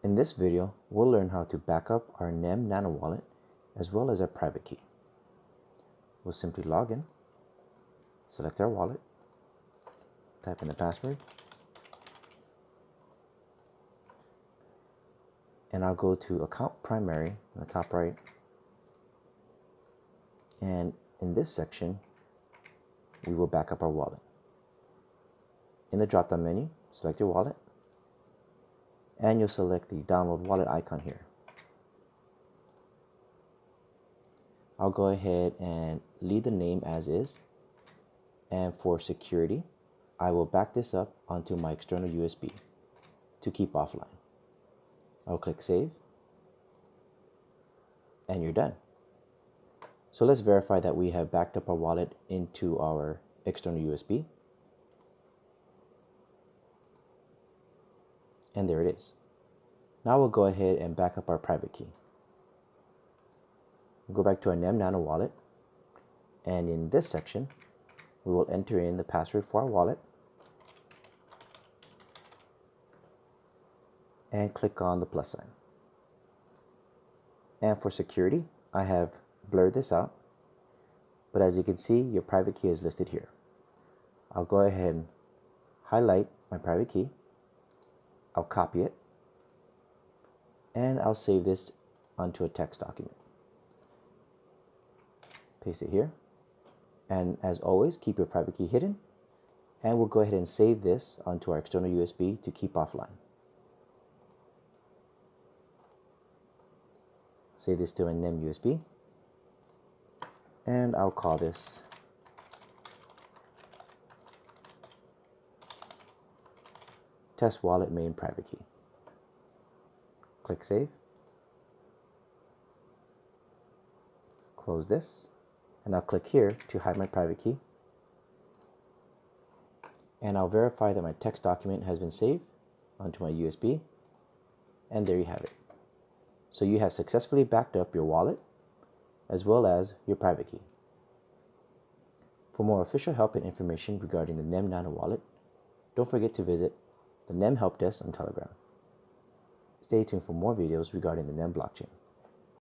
In this video, we'll learn how to back up our NEM Nano Wallet as well as our private key. We'll simply log in, select our wallet, type in the password, and I'll go to Account Primary in the top right. And in this section, we will back up our wallet. In the drop-down menu, select your wallet, and you'll select the download wallet icon here. I'll go ahead and leave the name as is, and for security, I will back this up onto my external USB to keep offline. I'll click Save, and you're done. So let's verify that we have backed up our wallet into our external USB. And there it is. Now we'll go ahead and back up our private key. We'll go back to our NEM Nano Wallet, and in this section, we will enter in the password for our wallet and click on the plus sign. And for security, I have blurred this out, but as you can see, your private key is listed here. I'll go ahead and highlight my private key. I'll copy it, and I'll save this onto a text document. Paste it here, and as always, keep your private key hidden, and we'll go ahead and save this onto our external USB to keep offline. Save this to a NEM USB, and I'll call this Test Wallet Main Private Key. Click Save. Close this, and I'll click here to hide my private key. And I'll verify that my text document has been saved onto my USB, and there you have it. So you have successfully backed up your wallet as well as your private key. For more official help and information regarding the NEM Nano Wallet, don't forget to visit the NEM Help Desk on Telegram. Stay tuned for more videos regarding the NEM blockchain.